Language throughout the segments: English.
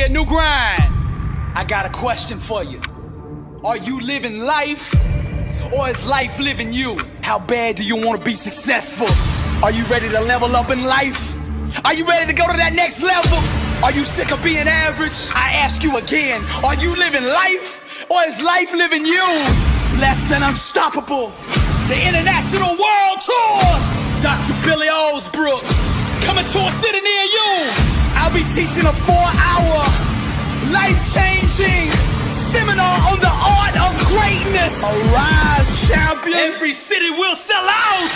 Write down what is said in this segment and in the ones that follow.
year, new grind. I got a question for you. Are you living life, or is life living you? How bad do you want to be successful? Are you ready to level up in life? Are you ready to go to that next level? Are you sick of being average? I ask you again, are you living life, or is life living you? Less than unstoppable, the international world tour. Dr. Billy Alsbrooks, coming to a city near you. I'll be teaching a 4-hour, life-changing seminar on the art of greatness. A rise, champion. Every city will sell out.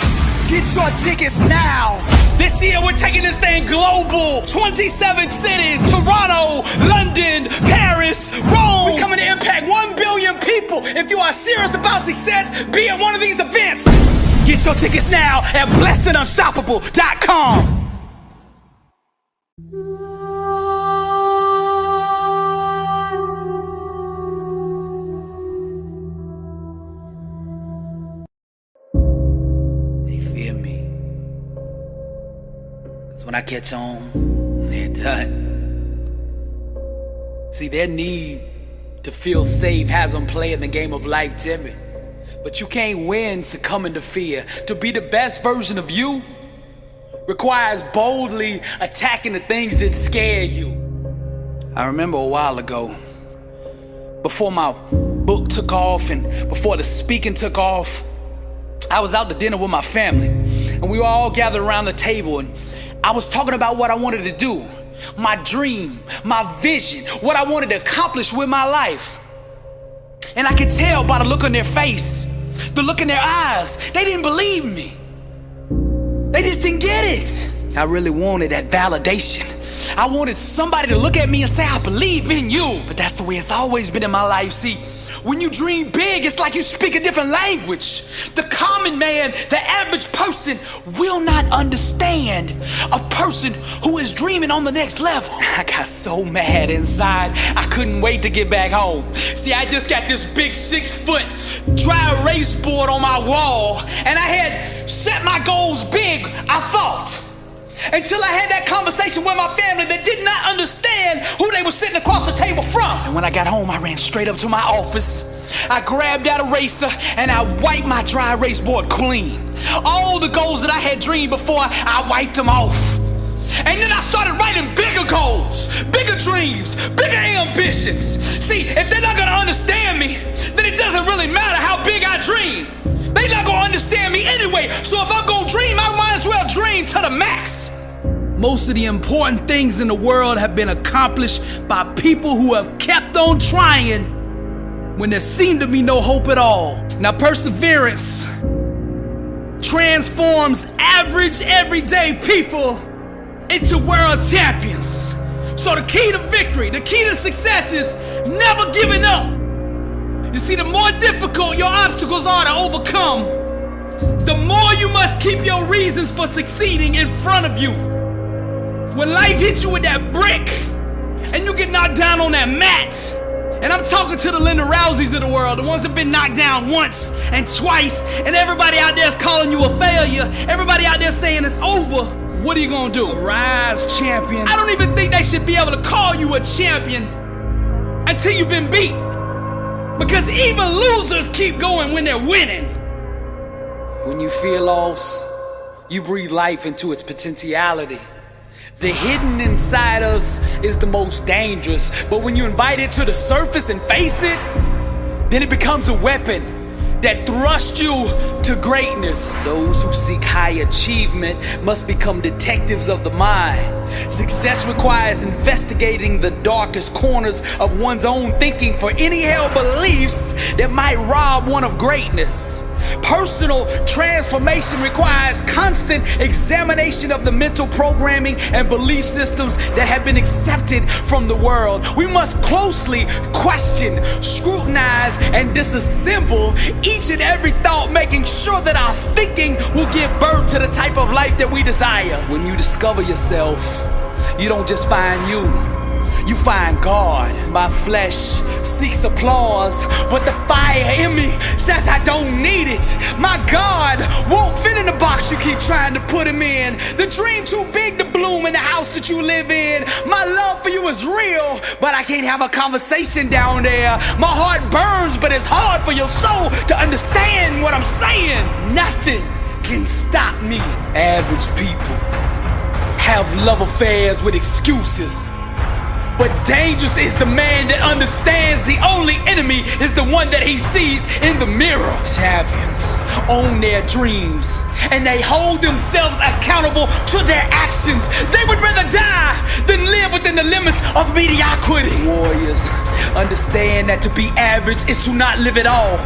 Get your tickets now. This year we're taking this thing global. 27 cities, Toronto, London, Paris, Rome. We're coming to impact 1 billion people. If you are serious about success, be at one of these events. Get your tickets now at blessedandunstoppable.com. When I catch on, they're done. See, their need to feel safe has them playing the game of life timid. But you can't win succumbing to fear. To be the best version of you requires boldly attacking the things that scare you. I remember a while ago, before my book took off and before the speaking took off, I was out to dinner with my family, and we were all gathered around the table, and I was talking about what I wanted to do, my dream, my vision, what I wanted to accomplish with my life. And I could tell by the look on their face, the look in their eyes, they didn't believe me. They just didn't get it. I really wanted that validation. I wanted somebody to look at me and say, I believe in you. But that's the way it's always been in my life. See, when you dream big, it's like you speak a different language. The common man, the average person will not understand a person who is dreaming on the next level. I got so mad inside, I couldn't wait to get back home. See, I just got this big 6-foot dry erase board on my wall, and I had set my goals big, I thought. Until I had that conversation with my family that did not understand who they were sitting across the table from. And when I got home, I ran straight up to my office. I grabbed that eraser and I wiped my dry erase board clean. All the goals that I had dreamed before, I wiped them off. And then I started writing bigger goals, bigger dreams, bigger ambitions. See, if they're not gonna understand me, then it doesn't really matter how big I dream. They're not gonna understand me anyway. So if I'm gonna dream, I might as well dream to the max. Most of the important things in the world have been accomplished by people who have kept on trying when there seemed to be no hope at all. Now, perseverance transforms average, everyday people into world champions. So the key to victory, the key to success is never giving up. You see, the more difficult your obstacles are to overcome, the more you must keep your reasons for succeeding in front of you. When life hits you with that brick and you get knocked down on that mat, and I'm talking to the Linda Rouseys of the world, the ones that have been knocked down once and twice, and everybody out there is calling you a failure, everybody out there saying it's over, what are you gonna do? Rise, champion. I don't even think they should be able to call you a champion until you've been beat. Because even losers keep going when they're winning. When you feel lost, you breathe life into its potentiality. The hidden inside us is the most dangerous, but when you invite it to the surface and face it, then it becomes a weapon that thrusts you to greatness. Those who seek high achievement must become detectives of the mind. Success requires investigating the darkest corners of one's own thinking for any held beliefs that might rob one of greatness. Personal transformation requires constant examination of the mental programming and belief systems that have been accepted from the world. We must closely question, scrutinize, and disassemble each and every thought, making sure that our thinking will give birth to the type of life that we desire. When you discover yourself, you don't just find you find God. My flesh seeks applause, but the fire in me says I don't need it. My God won't fit in the box you keep trying to put him in. The dream too big to bloom in the house that you live in. My love for you is real, but I can't have a conversation down there. My heart burns, but it's hard for your soul to understand what I'm saying. Nothing can stop me. Average people have love affairs with excuses, but dangerous is the man that understands the only enemy is the one that he sees in the mirror. Champions own their dreams, and they hold themselves accountable to their actions. They would rather die than live within the limits of mediocrity. Warriors understand that to be average is to not live at all.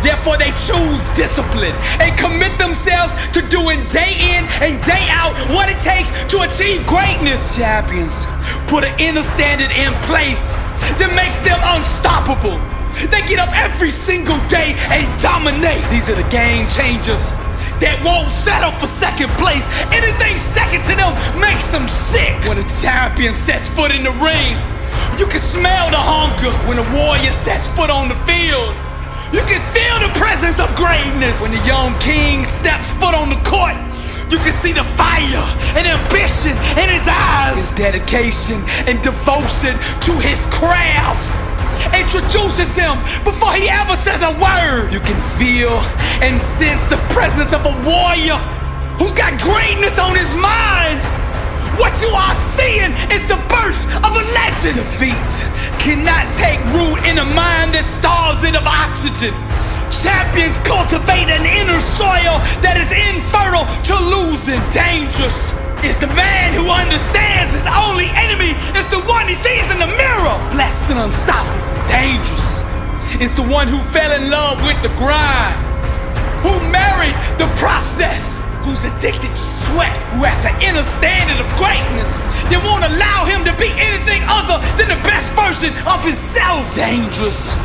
Therefore they choose discipline and commit themselves to doing day in and day out what it takes to achieve greatness. Champions put an inner standard in place that makes them unstoppable. They get up every single day and dominate. These are the game changers that won't settle for second place. Anything second to them makes them sick. When a champion sets foot in the ring, you can smell the hunger. When a warrior sets foot on the field, you can feel the presence of greatness. When the young king steps foot on the court, you can see the fire and ambition in his eyes. His dedication and devotion to his craft introduces him before he ever says a word. You can feel and sense the presence of a warrior who's got greatness on his mind. What you are seeing is the birth of a legend. Defeat cannot take root in a mind that starves it of oxygen. Champions cultivate an inner soil that is infertile to losing. Dangerous is the man who understands his only enemy is the one he sees in the mirror. Blessed and unstoppable. Dangerous is the one who fell in love with the grind, who married the process, who's addicted to sweat, who has an inner standard of greatness that won't allow him to be anything other than the best version of himself. Dangerous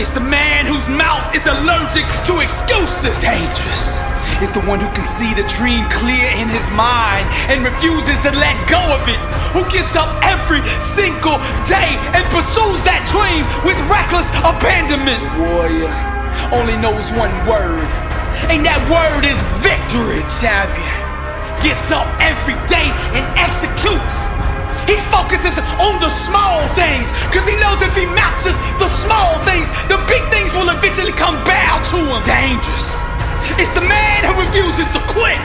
is the man whose mouth is allergic to excuses. Dangerous is the one who can see the dream clear in his mind and refuses to let go of it, who gets up every single day and pursues that dream with reckless abandonment. The warrior only knows one word, and that word is victory. The champion gets up every day and executes. He focuses on the small things, cause he knows if he masters the small things, the big things will eventually come bow to him. Dangerous is the man who refuses to quit.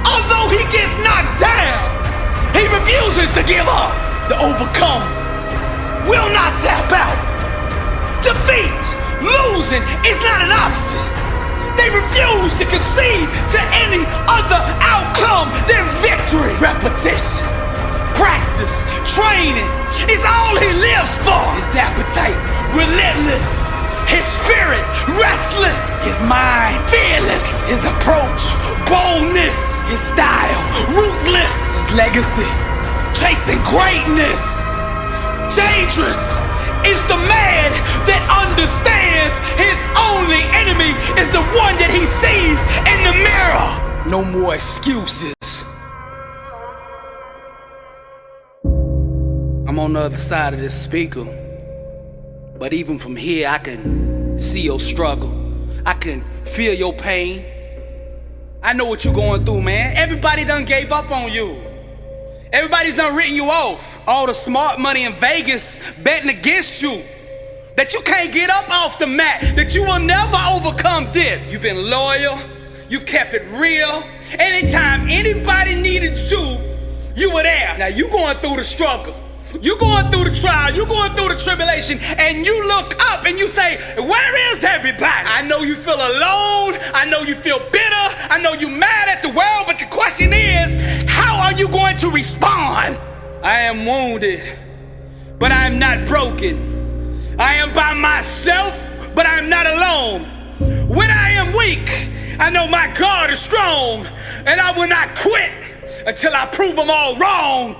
Although he gets knocked down, he refuses to give up. The overcome will not tap out. Defeat, losing is not an option. They refuse to concede to any other outcome than victory. Repetition, practice, training is all he lives for. His appetite relentless, his spirit restless, his mind fearless, his approach boldness, his style ruthless, his legacy chasing greatness. Dangerous is the man that understands his only enemy is the one that he sees in the mirror. No more excuses. I'm on the other side of this speaker, but even from here I can see your struggle. I can feel your pain. I know what you're going through, man. Everybody done gave up on you. Everybody's done written you off. All the smart money in Vegas betting against you, that you can't get up off the mat, that you will never overcome this. You've been loyal, you've kept it real. Anytime anybody needed you, you were there. Now you going through the struggle, you going through the trial, you going through the tribulation, and you look up and you say, where is everybody? I know you feel alone, I know you feel bitter, I know you mad at the world, but the question is, how are you going to respond? I am wounded, but I am not broken. I am by myself, but I am not alone. When I am weak, I know my God is strong, and I will not quit until I prove them all wrong.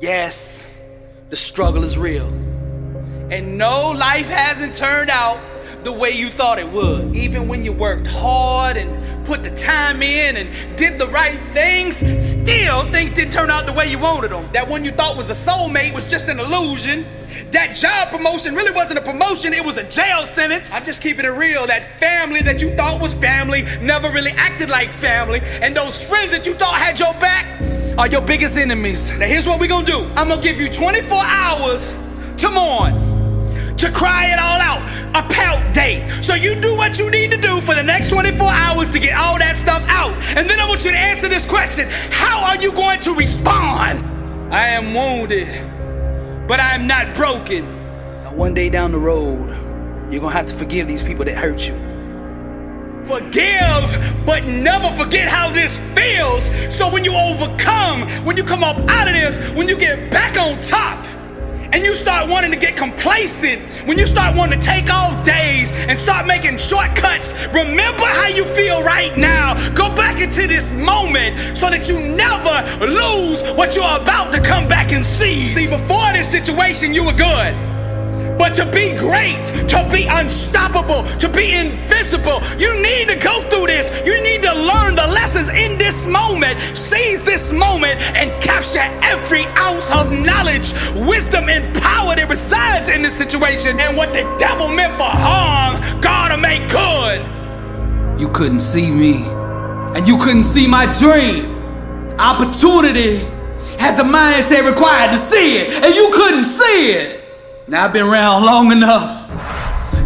Yes, the struggle is real. And no, life hasn't turned out the way you thought it would. Even when you worked hard and put the time in and did the right things, still things didn't turn out the way you wanted them. That one you thought was a soulmate was just an illusion. That job promotion really wasn't a promotion, it was a jail sentence. I'm just keeping it real. That family that you thought was family never really acted like family. And those friends that you thought had your back are your biggest enemies. Now here's what we're gonna do. I'm gonna give you 24 hours to mourn, to cry it all out, a pout day. So you do what you need to do for the next 24 hours to get all that stuff out. And then I want you to answer this question. How are you going to respond? I am wounded, but I am not broken. Now one day down the road, you're gonna have to forgive these people that hurt you. Forgive, but never forget how this feels. So when you overcome, when you come up out of this, when you get back on top, and you start wanting to get complacent, when you start wanting to take off days and start making shortcuts, remember how you feel right now. Go back into this moment so that you never lose what you're about to come back and seize. See, before this situation, you were good. But to be great, to be unstoppable, to be invisible, you need to go through this. You need to learn the lessons in this moment. Seize this moment and capture every ounce of knowledge, wisdom, and power that resides in this situation. And what the devil meant for harm, God will make good. You couldn't see me, and you couldn't see my dream. Opportunity has a mindset required to see it, and you couldn't see it. Now I've been around long enough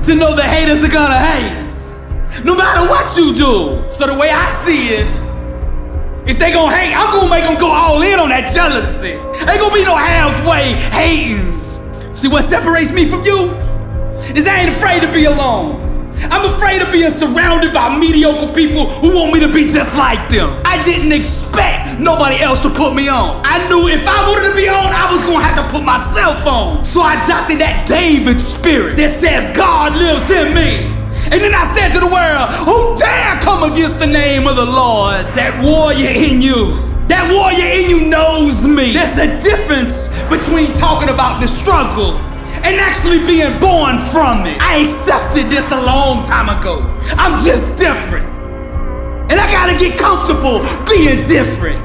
to know the haters are gonna hate, no matter what you do. So the way I see it, if they gonna hate, I'm gonna make them go all in on that jealousy. Ain't gonna be no halfway hating. See, what separates me from you is I ain't afraid to be alone. I'm afraid of being surrounded by mediocre people who want me to be just like them. I didn't expect nobody else to put me on. I knew if I wanted to be on, I was gonna have to put myself on. So I adopted that David spirit that says God lives in me. And then I said to the world, who dare come against the name of the Lord? That warrior in you. That warrior in you knows me. There's a difference between talking about the struggle and actually being born from it. I accepted this a long time ago. I'm just different. And I gotta get comfortable being different.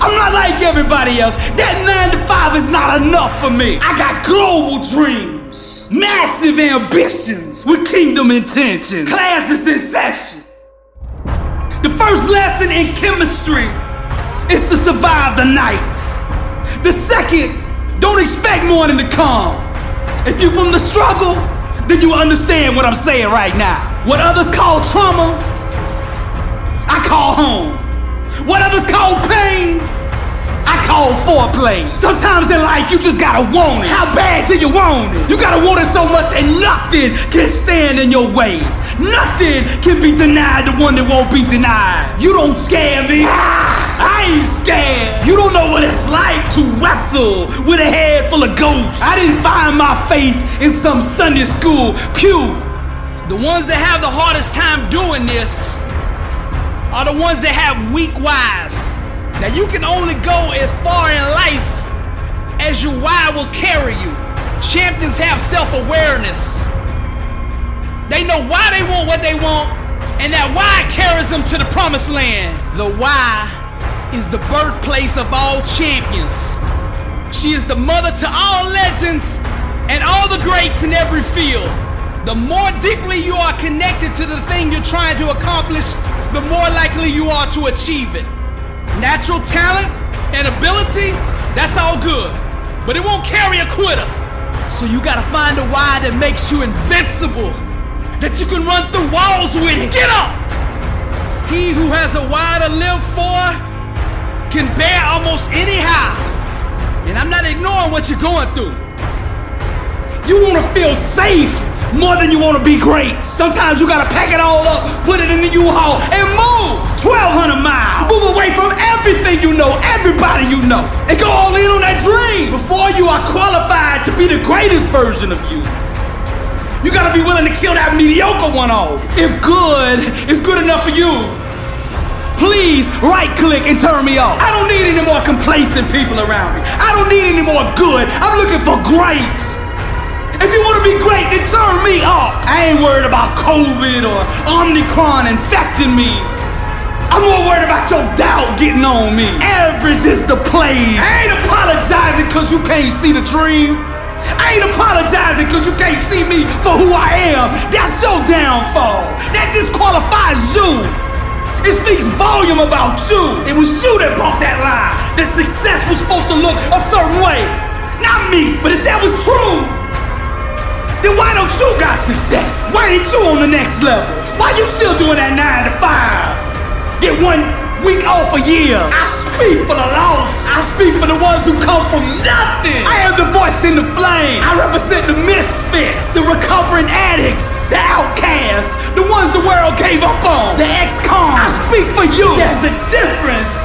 I'm not like everybody else. That 9 to 5 is not enough for me. I got global dreams, massive ambitions with kingdom intentions. Classes in session. The first lesson in chemistry is to survive the night. The second, don't expect morning to come. If you're from the struggle, then you understand what I'm saying right now. What others call trauma, I call home. What others call pain, I call foreplay. Sometimes in life, you just gotta want it. How bad do you want it? You gotta want it so much that nothing can stand in your way. Nothing can be denied the one that won't be denied. You don't scare me. I ain't scared. You don't know what it's like to wrestle with a head full of ghosts. I didn't find my faith in some Sunday school pew. The ones that have the hardest time doing this are the ones that have weak whys. Now you can only go as far in life as your why will carry you. Champions have self-awareness. They know why they want what they want, and that why carries them to the promised land. The why is the birthplace of all champions. She is the mother to all legends and all the greats in every field. The more deeply you are connected to the thing you're trying to accomplish, the more likely you are to achieve it. Natural talent and ability, that's all good, but it won't carry a quitter. So you gotta find a why that makes you invincible, that you can run through walls with it. Get up! He who has a why to live for can bear almost any how. And I'm not ignoring what you're going through. You wanna feel safe more than you wanna be great. Sometimes you gotta pack it all up, put it in the U-Haul, and move 1,200 miles. Move away from everything you know, everybody you know, and go all in on that dream. Before you are qualified to be the greatest version of you, you gotta be willing to kill that mediocre one off. If good is good enough for you, please right-click and turn me off. I don't need any more complacent people around me. I don't need any more good. I'm looking for great. If you wanna be great, then turn me up. I ain't worried about COVID or Omicron infecting me. I'm more worried about your doubt getting on me. Average is the plague. I ain't apologizing cause you can't see the dream. I ain't apologizing cause you can't see me for who I am. That's your downfall. That disqualifies you. It speaks volume about you. It was you that brought that lie, that success was supposed to look a certain way. Not me, but if that was true, then why don't you got success? Why ain't you on the next level? Why you still doing that 9 to 5? Get 1 week off a year. I speak for the lost. I speak for the ones who come from nothing. I am the voice in the flame. I represent the misfits, the recovering addicts, the outcasts, the ones the world gave up on, the ex-cons. I speak for you. There's a difference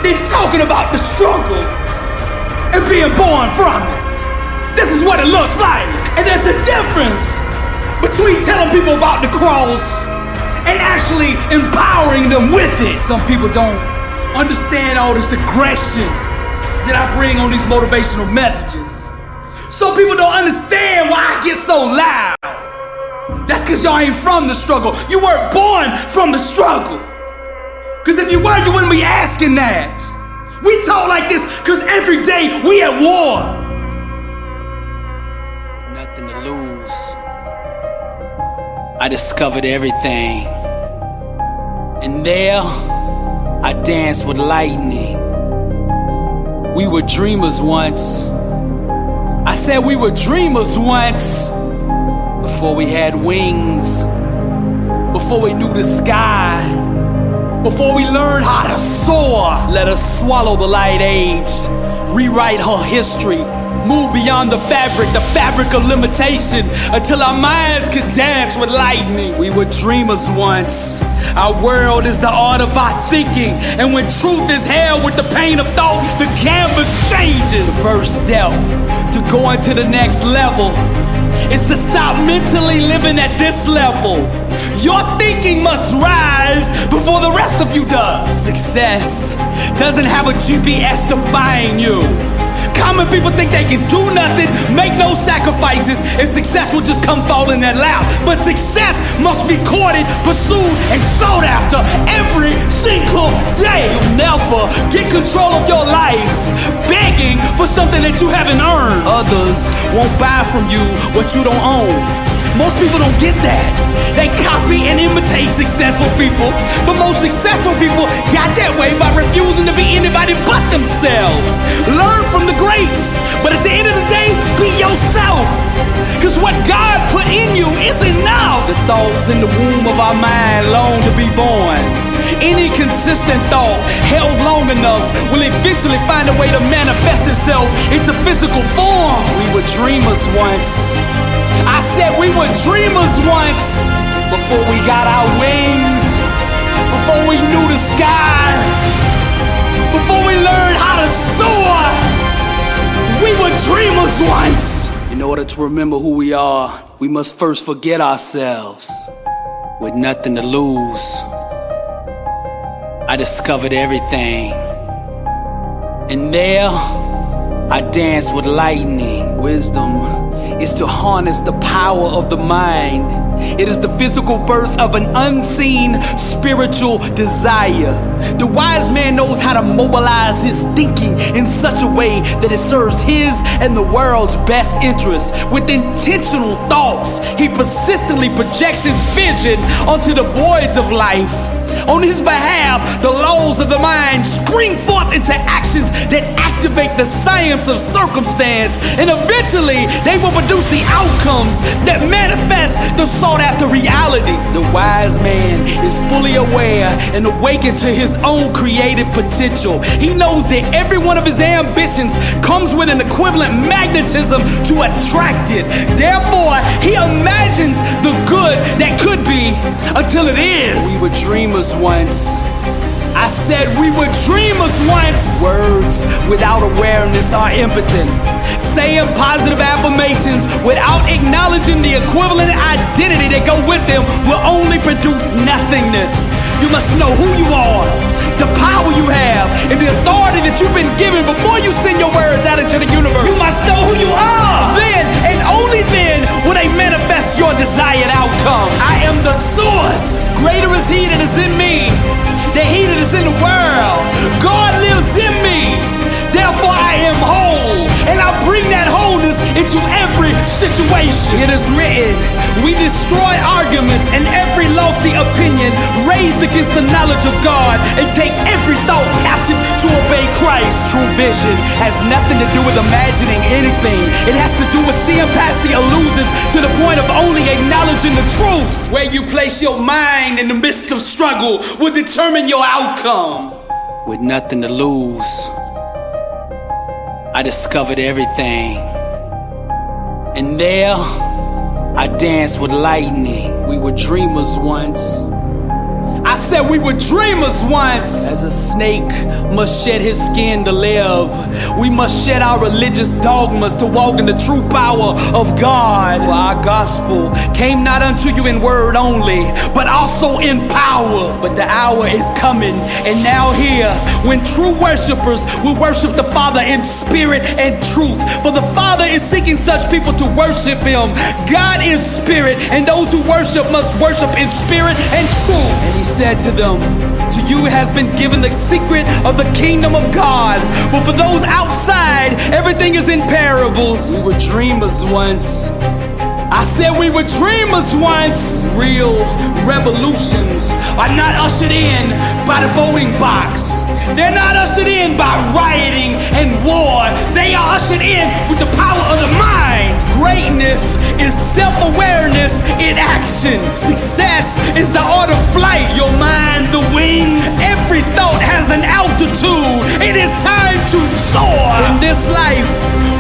than talking about the struggle and being born from it. This is what it looks like. And there's a difference between telling people about the cross and actually empowering them with it. Some people don't understand all this aggression that I bring on these motivational messages. Some people don't understand why I get so loud. That's cause y'all ain't from the struggle. You weren't born from the struggle. Cause if you were, you wouldn't be asking that. We talk like this cause every day we at war. Nothing to lose. I discovered everything. And there, I danced with lightning. We were dreamers once. I said we were dreamers once. Before we had wings. Before we knew the sky. Before we learned how to soar. Let us swallow the light age. Rewrite her history. Move beyond the fabric of limitation, until our minds can dance with lightning. We were dreamers once. Our world is the art of our thinking, and when truth is held with the pain of thought, the canvas changes. The first step to going to the next level is to stop mentally living at this level. Your thinking must rise before the rest of you does. Success doesn't have a GPS to find you. Common people think they can do nothing, make no sacrifices, and success will just come fall in their lap. But success must be courted, pursued, and sought after every single day. You'll never get control of your life begging for something that you haven't earned. Others won't buy from you what you don't own. Most people don't get that. They copy and imitate successful people, but most successful people got that way by refusing to be anybody but themselves. Learn from the greats, but at the end of the day, be yourself. Cause what God put in you is enough. The thoughts in the womb of our mind long to be born. Any consistent thought held long enough will eventually find a way to manifest itself into physical form. We were dreamers once. I said we were dreamers once. Before we got our wings, before we knew the sky, before we learned how to soar, we were dreamers once. In order to remember who we are, we must first forget ourselves. With nothing to lose, I discovered everything. And there, I danced with lightning. Wisdom is to harness the power of the mind. It is the physical birth of an unseen spiritual desire. The wise man knows how to mobilize his thinking in such a way that it serves his and the world's best interests. With intentional thoughts, he persistently projects his vision onto the voids of life. On his behalf, the laws of the mind spring forth into actions that activate the science of circumstance, and eventually they will produce the outcomes that manifest the sought-after reality. The wise man is fully aware and awakened to his own creative potential. He knows that every one of his ambitions comes with an equivalent magnetism to attract it. Therefore, he imagines the good that could be until it is. We were dreamers once. I said we were dreamers once. Words without awareness are impotent. Saying positive affirmations without acknowledging the equivalent identity that go with them will only produce nothingness. You must know who you are, the power power you have and the authority that you've been given before you send your words out into the universe. You must know who you are. Then, and only then, will they manifest your desired outcome. I am the source. Greater is He that is in me than he that is in the world. God lives in me. Therefore I am whole, and I bring that wholeness into every situation. It is written, we destroy arguments and every lofty opinion raised against the knowledge of God, and take every thought captive to obey Christ. True vision has nothing to do with imagining anything. It has to do with seeing past the illusions to the point of only acknowledging the truth. Where you place your mind in the midst of struggle will determine your outcome. With nothing to lose, I discovered everything. And there, I danced with lightning. We were dreamers once. I said we were dreamers once. As a snake must shed his skin to live, we must shed our religious dogmas to walk in the true power of God. For our gospel came not unto you in word only, but also in power. But the hour is coming, and now here, when true worshipers will worship the Father in spirit and truth. For the Father is seeking such people to worship Him. God is spirit, and those who worship must worship in spirit and truth. And He said to them, to you has been given the secret of the kingdom of God, but for those outside, everything is in parables. We were dreamers once. I said we were dreamers once. Real revolutions are not ushered in by the voting box. They're not ushered in by rioting and war. They are ushered in with the power of the mind. Greatness is self-awareness in action. Success is the art of flight. Your mind, the wings. Every thought has an altitude. It is time to soar. In this life,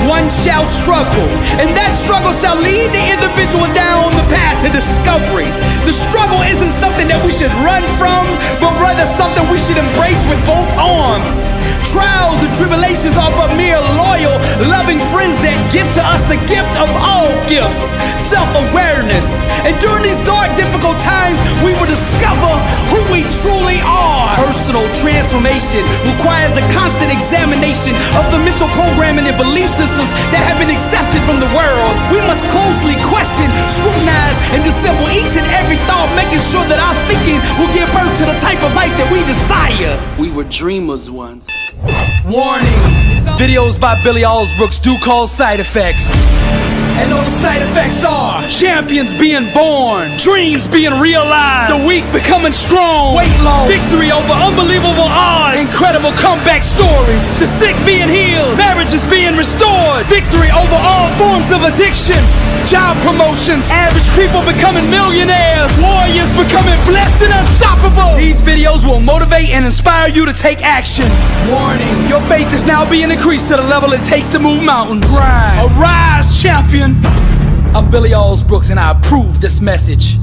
one shall struggle, and that struggle shall lead the individual down the path to discovery. The struggle isn't something that we should run from, but rather something we should embrace with both arms. Trials and tribulations are but mere loyal, loving friends that give to us the gift of all gifts, self-awareness. And during these dark, difficult times, we will discover who we truly are. Personal transformation requires a constant examination of the mental programming and belief systems that have been accepted from the world. We must closely question, scrutinize, and dissemble each and every thought, making sure that our thinking will give birth to the type of life that we desire. We were dreamers once. Warning, videos by Billy Alsbrooks do cause side effects. And those side effects are champions being born, dreams being realized, the weak becoming strong, weight loss, victory over unbelievable odds, incredible comeback stories, the sick being healed, marriages being restored, victory over all forms of addiction, job promotions, average people becoming millionaires, warriors becoming blessed and unstoppable. These videos will motivate and inspire you to take action. Warning, your faith is now being increased to the level it takes to move mountains. Arise, champion. I'm Billy Alsbrooks, and I approve this message.